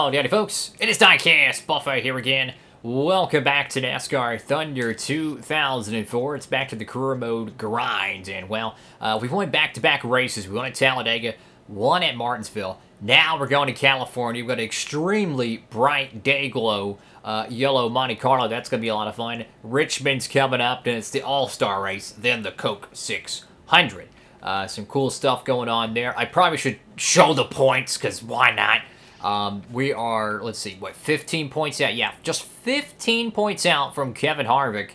Howdy, folks. It is Diecastbuffet here again. Welcome back to NASCAR Thunder 2004. It's back to the career mode grind. And, well, we won back-to-back races. We won at Talladega, one at Martinsville. Now we're going to California. We've got an extremely bright day glow yellow Monte Carlo. That's going to be a lot of fun. Richmond's coming up, and it's the All-Star race, then the Coke 600. Some cool stuff going on there. I probably should show the points, because why not? We are, let's see, what, 15 points out? Yeah, just 15 points out from Kevin Harvick.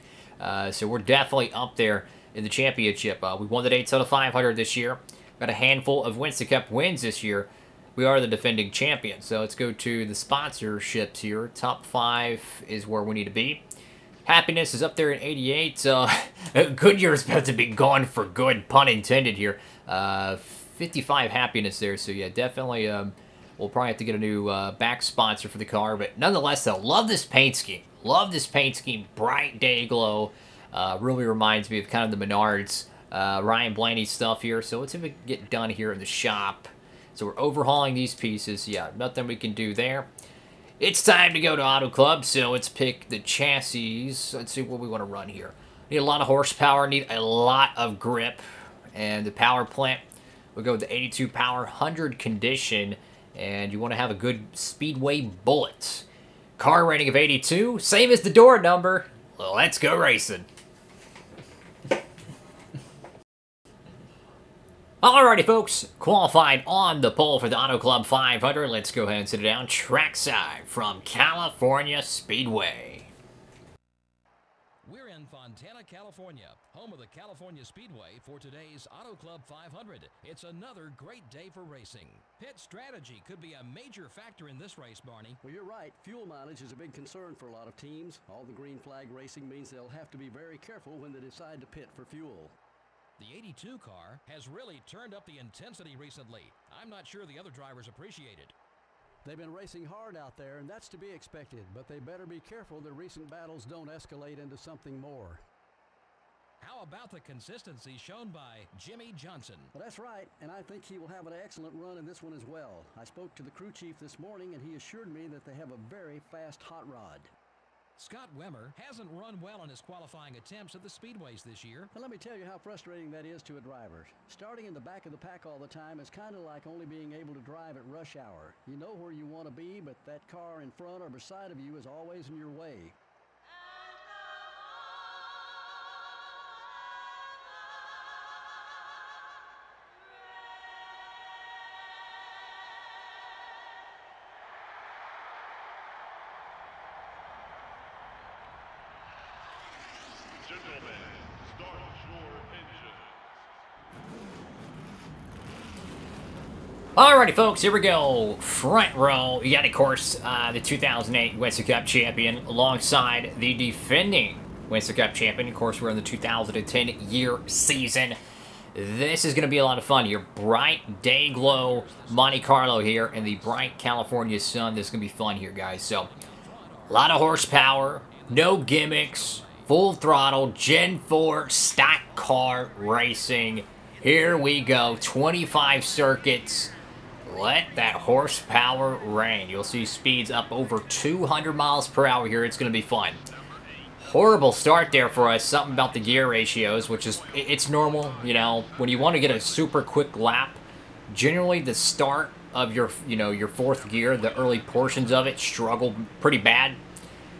So we're definitely up there in the championship. We won the Daytona 500 this year. Got a handful of Cup wins this year. We are the defending champions. So let's go to the sponsorships here. Top 5 is where we need to be. Happiness is up there at 88. Goodyear's about to be gone for good, pun intended here. 55 happiness there. So yeah, definitely... we'll probably have to get a new back sponsor for the car, but nonetheless, though, love this paint scheme. Love this paint scheme. Bright day glow. Really reminds me of kind of the Menards, Ryan Blaney stuff here. So let's see if we can get done here in the shop. So we're overhauling these pieces. Yeah, nothing we can do there. It's time to go to Auto Club, so let's pick the chassis. Let's see what we want to run here. Need a lot of horsepower, need a lot of grip, and the power plant, we'll go with the 82 power, 100 condition, and you want to have a good Speedway bullet. Car rating of 82, same as the door number. Well, let's go racing. Alrighty, folks. Qualified on the pole for the Auto Club 500. Let's go ahead and sit it down trackside from California Speedway. We're in Fontana, California, home of the California Speedway for today's Auto Club 500. It's another great day for racing. Pit strategy could be a major factor in this race, Barney. Well, you're right. Fuel mileage is a big concern for a lot of teams. All the green flag racing means they'll have to be very careful when they decide to pit for fuel. The 82 car has really turned up the intensity recently. I'm not sure the other drivers appreciate it. They've been racing hard out there, and that's to be expected, but they better be careful the recent battles don't escalate into something more. How about the consistency shown by Jimmy Johnson? Well, that's right, and I think he will have an excellent run in this one as well. I spoke to the crew chief this morning, and he assured me that they have a very fast hot rod. Scott Wemmer hasn't run well in his qualifying attempts at the speedways this year. And let me tell you how frustrating that is to a driver. Starting in the back of the pack all the time is kind of like only being able to drive at rush hour. You know where you want to be, but that car in front or beside of you is always in your way. Gentlemen, start your engine. Alrighty, folks, here we go. Front row, you got, of course, the 2008 Cup champion alongside the defending Cup champion. Of course, we're in the 2010 year season. This is going to be a lot of fun here. Bright day glow Monte Carlo here in the bright California sun. This is going to be fun here, guys. So, a lot of horsepower, no gimmicks. Full throttle, Gen 4 stock car racing. Here we go. 25 circuits. Let that horsepower reign. You'll see speeds up over 200 miles per hour here. It's going to be fun. Horrible start there for us. Something about the gear ratios, which is, it's normal. You know, when you want to get a super quick lap, generally the start of your, your fourth gear, the early portions of it struggle pretty bad.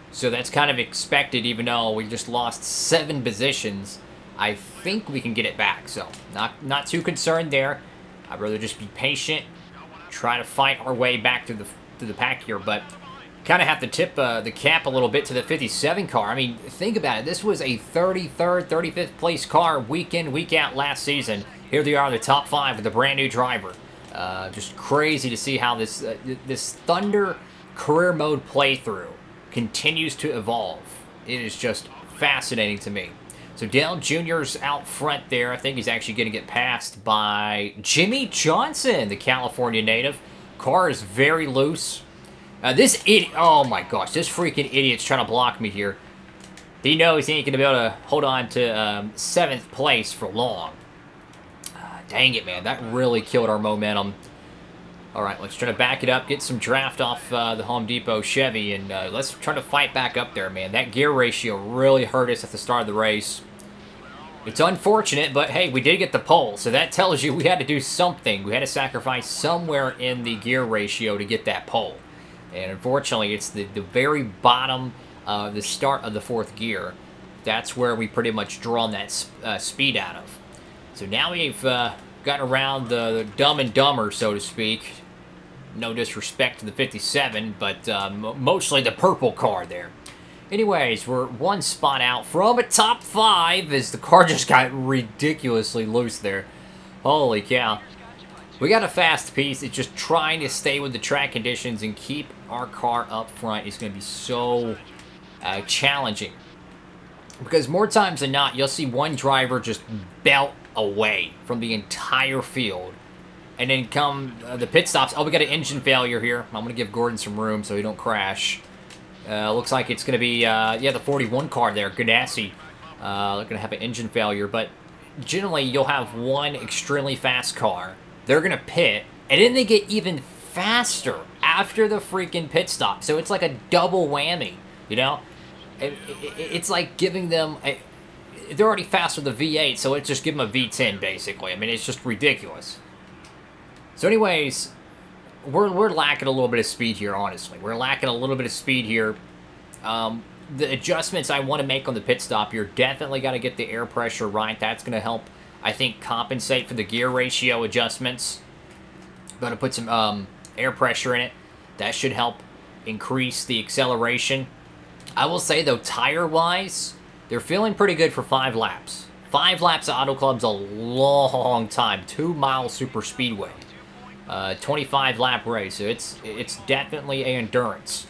So that's kind of expected, even though we just lost 7 positions. I think we can get it back, so not too concerned there. I'd rather just be patient, try to fight our way back to the pack here, but kind of have to tip the cap a little bit to the 57 car. I mean, think about it. This was a 33rd, 35th place car week in, week out last season. Here they are, the top 5 with a brand new driver. Just crazy to see how this this Thunder career mode playthrough continues to evolve. It is just fascinating to me. So Dale Jr.'s out front there. I think he's actually going to get passed by Jimmy Johnson, the California native. Car is very loose. This idiot, oh my gosh, this freaking idiot's trying to block me here. He knows he ain't going to be able to hold on to 7th place for long. Dang it, man. That really killed our momentum. All right, let's try to back it up, get some draft off the Home Depot Chevy, and let's try to fight back up there, man. That gear ratio really hurt us at the start of the race. It's unfortunate, but hey, we did get the pole, so that tells you we had to do something. We had to sacrifice somewhere in the gear ratio to get that pole. And unfortunately, it's the very bottom, the start of the 4th gear. That's where we pretty much drawn that speed out of. So now we've gotten around the Dumb and Dumber, so to speak. No disrespect to the 57, but mostly the purple car there. Anyways, we're 1 spot out from a top 5 as the car just got ridiculously loose there. Holy cow. We got a fast piece. It's just trying to stay with the track conditions and keep our car up front is going to be so challenging. Because more times than not, you'll see one driver just belt away from the entire field. And then come the pit stops. Oh, we got an engine failure here. I'm going to give Gordon some room so he don't crash. Looks like it's going to be, yeah, the 41 car there, Ganassi. They're going to have an engine failure. But generally, you'll have one extremely fast car. They're going to pit. And then they get even faster after the freaking pit stop. So it's like a double whammy, you know? It's like giving them... they're already fast with the V8, so it's just give them a V10, basically. I mean, it's just ridiculous. So anyways, we're lacking a little bit of speed here, honestly. We're lacking a little bit of speed here. The adjustments I want to make on the pit stop here, definitely got to get the air pressure right. That's going to help, I think, compensate for the gear ratio adjustments. Going to put some air pressure in it. That should help increase the acceleration. I will say, though, tire-wise, they're feeling pretty good for 5 laps. 5 laps at Auto Club's a long time. 2-mile super speedway. 25-lap race. So it's definitely an endurance.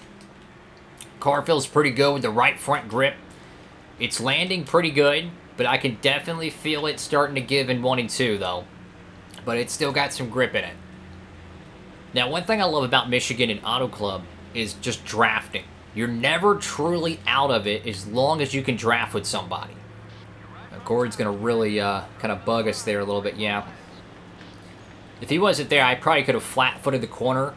Car feels pretty good with the right front grip. It's landing pretty good, but I can definitely feel it starting to give in 1 and 2, though. But it's still got some grip in it. Now, one thing I love about Michigan and Auto Club is just drafting. You're never truly out of it as long as you can draft with somebody. Now, Gordon's going to really kind of bug us there a little bit, yeah. If he wasn't there, I probably could have flat-footed the corner,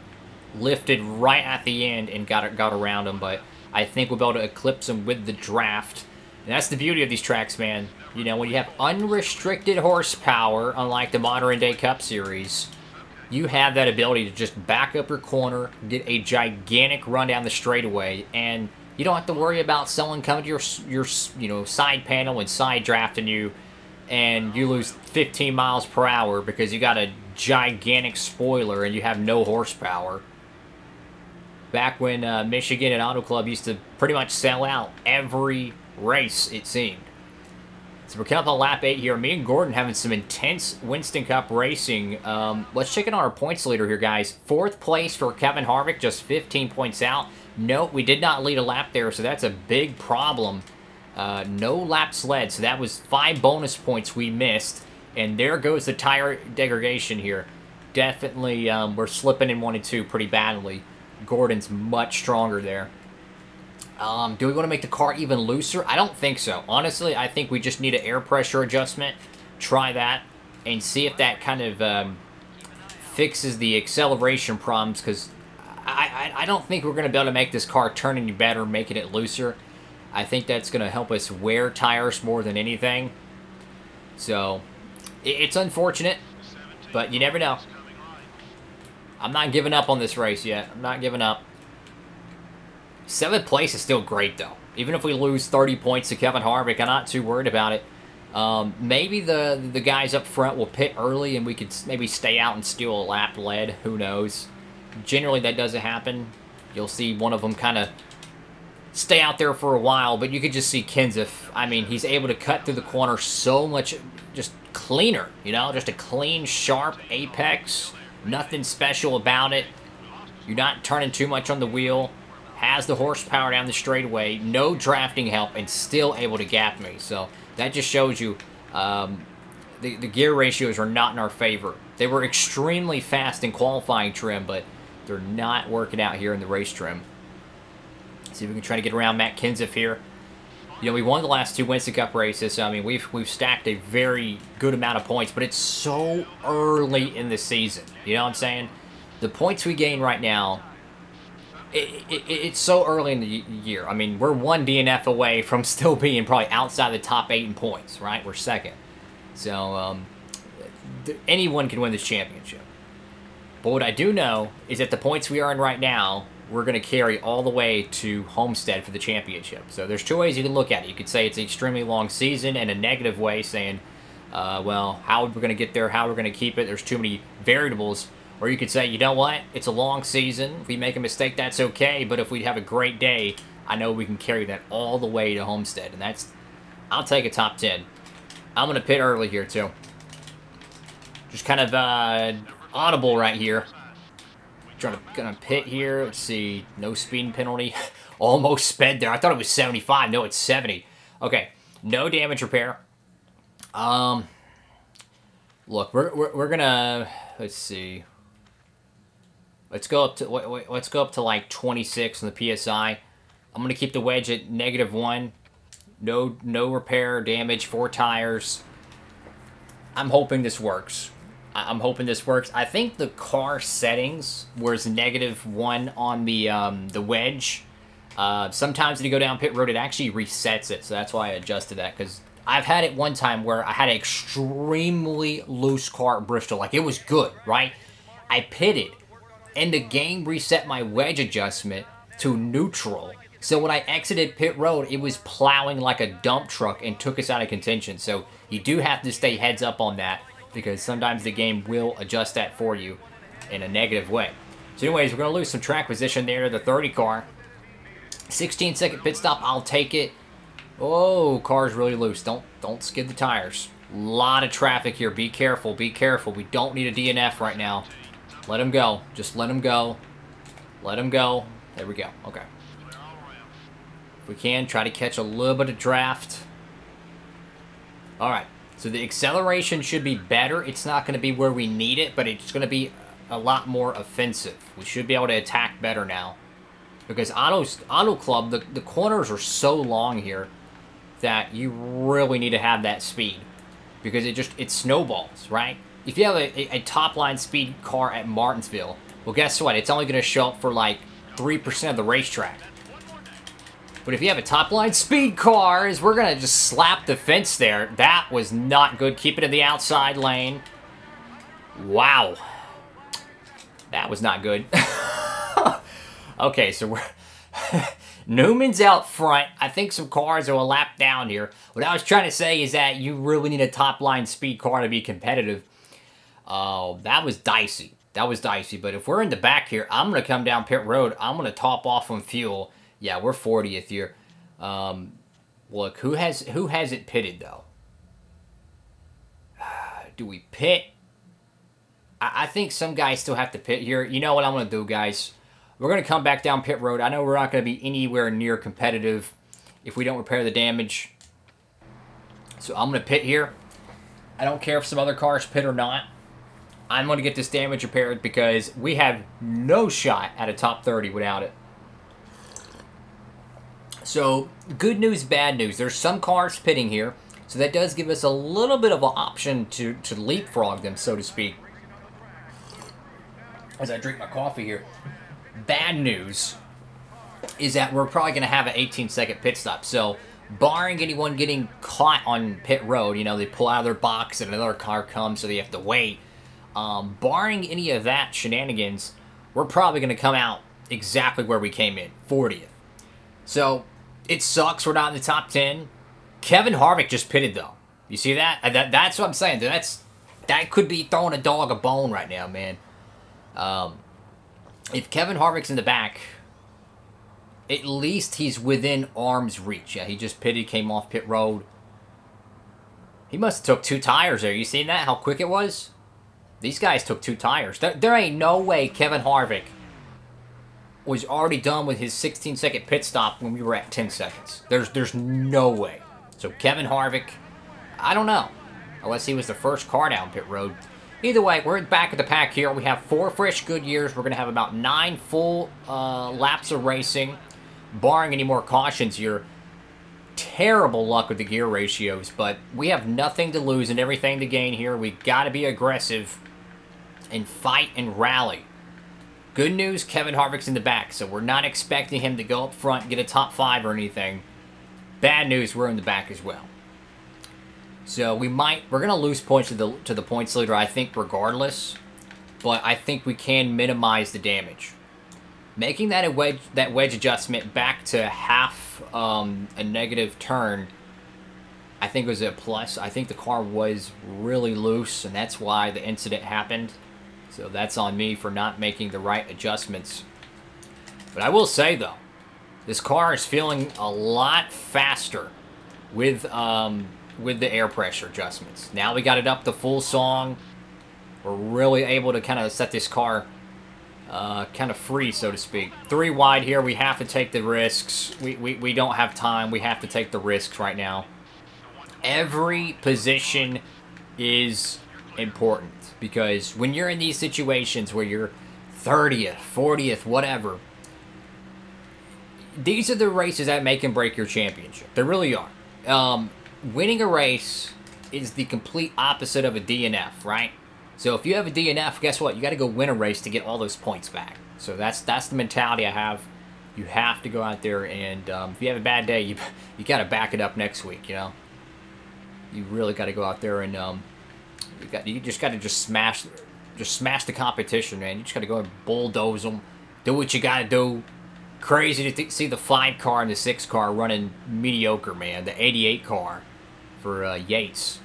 lifted right at the end, and got around him, but I think we'll be able to eclipse him with the draft. And that's the beauty of these tracks, man. You know, when you have unrestricted horsepower, unlike the modern-day Cup Series, you have that ability to just back up your corner, get a gigantic run down the straightaway, and you don't have to worry about someone coming to your you know, side panel and side drafting you, and you lose 15 miles per hour because you got a gigantic spoiler and you have no horsepower. Back when Michigan and Auto Club used to pretty much sell out every race, it seemed. So we're coming up on lap 8 here. Me and Gordon having some intense Winston Cup racing. Let's check in on our points leader here, guys. 4th place for Kevin Harvick, just 15 points out. Note, we did not lead a lap there, so that's a big problem. No laps led, so that was 5 bonus points we missed. And there goes the tire degradation here. Definitely, we're slipping in 1 and 2 pretty badly. Gordon's much stronger there. Do we want to make the car even looser? I don't think so. Honestly, I think we just need an air pressure adjustment. Try that and see if that kind of fixes the acceleration problems, because I don't think we're going to be able to make this car turn any better, making it looser. I think that's going to help us wear tires more than anything. So, it's unfortunate, but you never know. I'm not giving up on this race yet. I'm not giving up. 7th place is still great, though. Even if we lose 30 points to Kevin Harvick, I'm not too worried about it. Maybe the guys up front will pit early and we could maybe stay out and steal a lap lead. Who knows? Generally, that doesn't happen. You'll see one of them kind of stay out there for a while, but you could just see Kenseth. I mean, he's able to cut through the corner so much, just cleaner, you know? Just a clean, sharp apex. Nothing special about it. You're not turning too much on the wheel. Has the horsepower down the straightaway, no drafting help, and still able to gap me. So that just shows you the gear ratios are not in our favor. They were extremely fast in qualifying trim, but they're not working out here in the race trim. See if we can try to get around Matt Kenseth here. You know, we won the last 2 Winston Cup races. So, I mean, we've stacked a very good amount of points, but it's so early in the season. You know what I'm saying? the points we gain right now, it's so early in the year. I mean, we're one DNF away from still being probably outside the top 8 in points, right? We're second. So, anyone can win this championship. But what I do know is that the points we are in right now, we're going to carry all the way to Homestead for the championship. So there's 2 ways you can look at it. You could say it's an extremely long season, and a negative way saying, well, how are we going to get there, how we're going to keep it, there's too many variables. Or you could say, you know what, it's a long season. If we make a mistake, that's okay. But if we have a great day, I know we can carry that all the way to Homestead. And that's, I'll take a top 10. I'm going to pit early here, too. Just kind of audible right here. Gonna pit here. Let's see. No speeding penalty. Almost sped there. I thought it was 75. No, it's 70. Okay. No damage repair. Look, we're gonna, let's see. Let's go up to like 26 on the PSI. I'm gonna keep the wedge at -1. No repair, damage, 4 tires. I'm hoping this works. I'm hoping this works. I think the car settings was -1 on the wedge. Sometimes when you go down pit road, it actually resets it. So that's why I adjusted that, because I've had it one time where I had an extremely loose car at Bristol. Like, it was good, right? I pitted, and the game reset my wedge adjustment to neutral. So when I exited pit road, it was plowing like a dump truck and took us out of contention. So you do have to stay heads up on that, because sometimes the game will adjust that for you in a negative way. So anyways, we're going to lose some track position there to the 30 car. 16-second pit stop, I'll take it. Oh, car's really loose. Don't skid the tires. A lot of traffic here. Be careful. Be careful. We don't need a DNF right now. Let him go. Just let him go. Let him go. There we go. Okay. If we can, try to catch a little bit of draft. All right. So the acceleration should be better. It's not going to be where we need it, but it's going to be a lot more offensive. We should be able to attack better now. Because Auto Club, the corners are so long here that you really need to have that speed. Because it snowballs, right? If you have a top-line speed car at Martinsville, well, guess what? It's only going to show up for like 3% of the racetrack. But if you have a top-line speed car, we're going to just slap the fence there. That was not good. Keep it in the outside lane. Wow. That was not good. Okay, so we're... Newman's out front. I think some cars are a lap down here. What I was trying to say is that you really need a top-line speed car to be competitive. That was dicey. That was dicey. But if we're in the back here, I'm going to come down pit road. I'm going to top off on fuel. Yeah, we're 40th here. Look, who has it pitted, though? Do we pit? I think some guys still have to pit here. You know what I'm going to do, guys? We're going to come back down pit road. I know we're not going to be anywhere near competitive if we don't repair the damage. So I'm going to pit here. I don't care if some other cars pit or not. I'm going to get this damage repaired because we have no shot at a top 30 without it. So, good news, bad news. There's some cars pitting here. So that does give us a little bit of an option to leapfrog them, so to speak. As I drink my coffee here. Bad news is that we're probably going to have an 18-second pit stop. So, barring anyone getting caught on pit road, you know, they pull out of their box and another car comes, so they have to wait. Barring any of that shenanigans, we're probably going to come out exactly where we came in, 40th. So, it sucks we're not in the top 10. Kevin Harvick just pitted, though. You see that? That's what I'm saying. That could be throwing a dog a bone right now, man. If Kevin Harvick's in the back, at least he's within arm's reach. Yeah, he just pitted, came off pit road. He must have took 2 tires there. You seen that? How quick it was? These guys took 2 tires. There ain't no way Kevin Harvick was already done with his 16-second pit stop when we were at 10 seconds. There's no way. So Kevin Harvick, I don't know. Unless he was the first car down pit road. Either way, we're back at the pack here. We have 4 fresh good years. We're going to have about 9 full laps of racing. Barring any more cautions here. Terrible luck with the gear ratios. But we have nothing to lose and everything to gain here. We got to be aggressive and fight and rally. Good news, Kevin Harvick's in the back, so we're not expecting him to go up front and get a top 5 or anything. Bad news, we're in the back as well. So we're going to lose points to the points leader, I think, regardless. But I think we can minimize the damage. Making that wedge adjustment back to half a negative turn, I think was a plus. I think the car was really loose, and that's why the incident happened. So that's on me for not making the right adjustments. But I will say, though, this car is feeling a lot faster with the air pressure adjustments. Now we got it up to full song. We're really able to kind of set this car kind of free, so to speak. 3 wide here. We have to take the risks. We don't have time. We have to take the risks right now. Every position is important because when you're in these situations where you're 30th, 40th, whatever, these are the races that make and break your championship. They really are. Winning a race is the complete opposite of a DNF, right? So if you have a DNF, guess what? You got to go win a race to get all those points back. So that's the mentality I have. You have to go out there and if you have a bad day, you got to back it up next week. You know, you really got to go out there and you just got to smash the competition, man. You just got to go and bulldoze them. Do what you got to do. Crazy to see the 5 car and the 6 car running mediocre, man. The 88 car for Yates.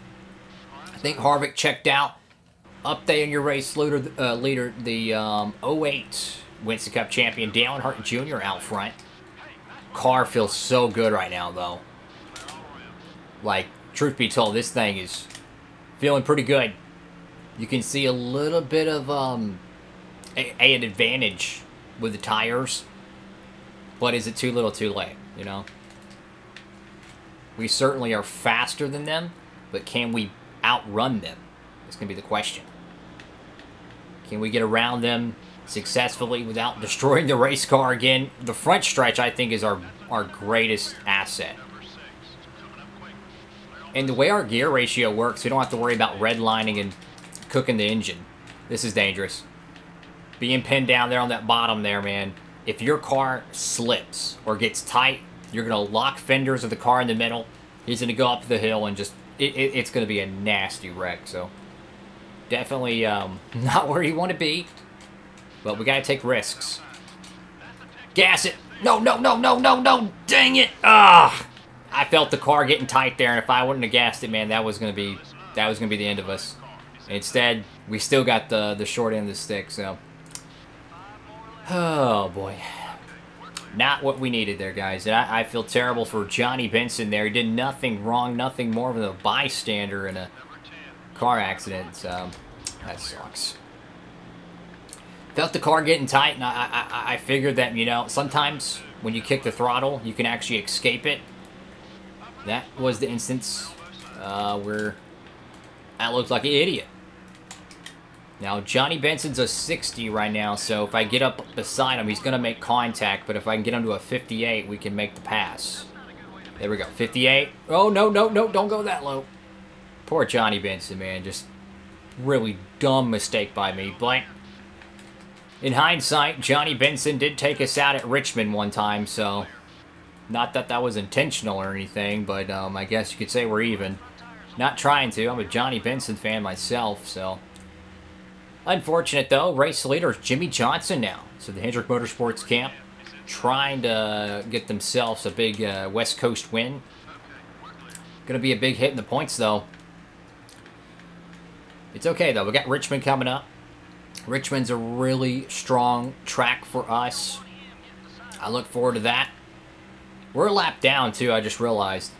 I think Harvick checked out. Update on your race leader, the 08 Winston Cup champion, Dale Earnhardt Jr. out front. Car feels so good right now, though. Like, truth be told, this thing is feeling pretty good. You can see a little bit of an advantage with the tires. But is it too little too late, you know? We certainly are faster than them, but can we outrun them? That's going to be the question. Can we get around them successfully without destroying the race car again? The front stretch, I think, is our greatest asset. And the way our gear ratio works, we don't have to worry about redlining and cooking the engine. This is dangerous. Being pinned down there on that bottom there, man. If your car slips or gets tight, you're going to lock fenders of the car in the middle. He's going to go up the hill and just... It's going to be a nasty wreck, so... Definitely not where you want to be. But we got to take risks. Gas it! No, no, no, no, no, no! Dang it! Ah! I felt the car getting tight there, and if I wouldn't have gassed it, man, that was going to be the end of us. Instead, we still got the short end of the stick, so... Oh, boy. Not what we needed there, guys. And I feel terrible for Johnny Benson there. He did nothing wrong, nothing more than a bystander in a car accident. So, that sucks. Felt the car getting tight, and I figured that, you know, sometimes when you kick the throttle, you can actually escape it. That was the instance where I looked like an idiot. Now, Johnny Benson's a 60 right now, so if I get up beside him, he's going to make contact. But if I can get him to a 58, we can make the pass. There we go, 58. Oh, no, no, no, don't go that low. Poor Johnny Benson, man. Just really dumb mistake by me. But in hindsight, Johnny Benson did take us out at Richmond one time, so... Not that that was intentional or anything, but I guess you could say we're even. Not trying to. I'm a Johnny Benson fan myself, so... Unfortunate, though. Race leader is Jimmy Johnson now. So the Hendrick Motorsports camp trying to get themselves a big West Coast win. Going to be a big hit in the points, though. It's okay, though. We got Richmond coming up. Richmond's a really strong track for us. I look forward to that. We're a lap down, too, I just realized.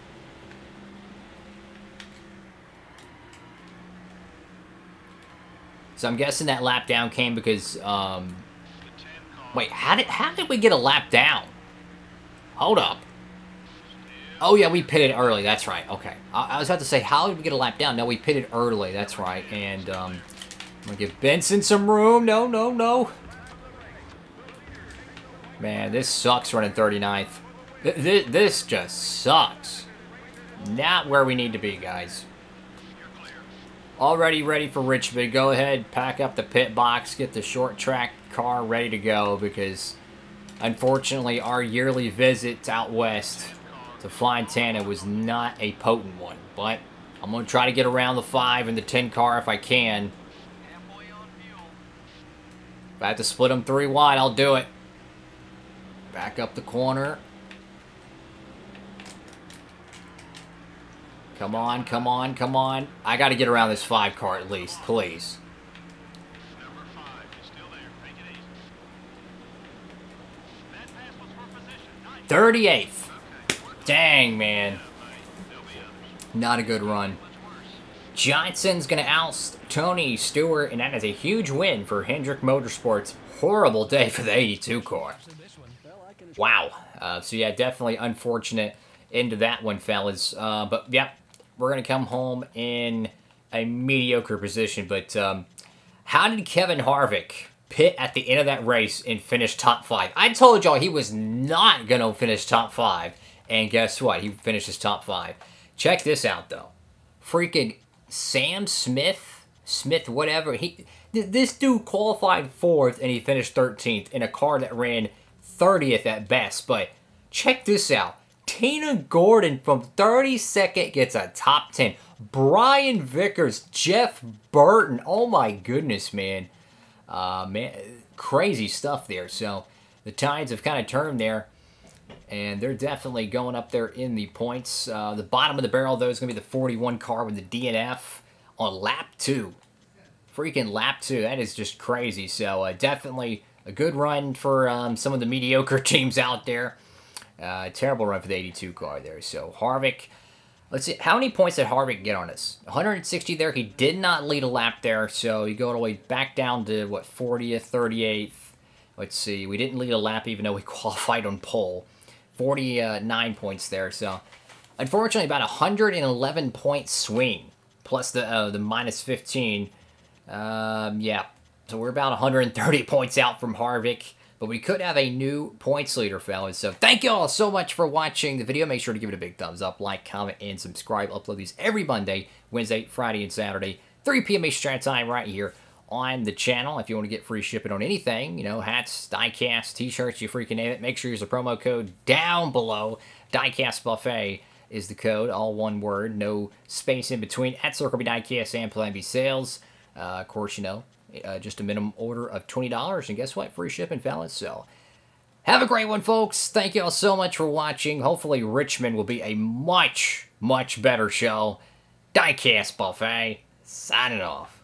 So I'm guessing that lap down came because, wait, how did we get a lap down? Hold up. Oh, yeah, we pitted early. That's right. Okay. I was about to say, how did we get a lap down? No, we pitted early. That's right. And, I'm going to give Benson some room. No, no, no. Man, this sucks running 39th. This just sucks. Not where we need to be, guys. Already ready for Richmond. Go ahead, pack up the pit box, get the short track car ready to go because, unfortunately, our yearly visit out west to Fontana was not a potent one. But I'm going to try to get around the 5 and the 10 car if I can. If I have to split them 3 wide, I'll do it. Back up the corner. Come on, come on, come on. I got to get around this 5 car at least, please. Number 5 is still there. Take it easy. That pass was for position. Nice. 38th. Dang, man. Not a good run. Johnson's going to oust Tony Stewart, and that is a huge win for Hendrick Motorsports. Horrible day for the 82 car. Wow. So, yeah, definitely unfortunate into that one, fellas. But, yeah, we're going to come home in a mediocre position. But how did Kevin Harvick pit at the end of that race and finish top 5? I told y'all he was not going to finish top 5. And guess what? He finishes top 5. Check this out, though. Freaking Sam Smith, whatever. This dude qualified 4th and he finished 13th in a car that ran 30th at best. But check this out. Tina Gordon from 32nd gets a top 10. Brian Vickers, Jeff Burton. Oh my goodness, man. Man, crazy stuff there. So the tides have kind of turned there. And they're definitely going up there in the points. The bottom of the barrel, though, is going to be the 41 car with the DNF on lap 2. Freaking lap 2. That is just crazy. So definitely a good run for some of the mediocre teams out there. Terrible run for the 82 car there. So Harvick, let's see. How many points did Harvick get on us? 160 there. He did not lead a lap there. So you go all the way back down to, what, 40th, 38th. Let's see. We didn't lead a lap even though we qualified on pole. 49 points there. So unfortunately about 111 point swing. Plus the minus 15. Yeah. So we're about 130 points out from Harvick. But we could have a new points leader, fellas. So thank you all so much for watching the video. Make sure to give it a big thumbs up, like, comment, and subscribe. Upload these every Monday, Wednesday, Friday, and Saturday. 3 p.m. Eastern time right here on the channel. If you want to get free shipping on anything, you know, hats, diecast, t-shirts, you freaking name it, make sure you use the promo code down below. Diecastbuffet is the code, all one word, no space in between, at Circle B Diecast and Plan B Sales. Of course, you know, just a minimum order of $20, and guess what? Free shipping, fellas. So have a great one, folks. Thank you all so much for watching. Hopefully Richmond will be a much, much better show. Diecast Buffet, signing off.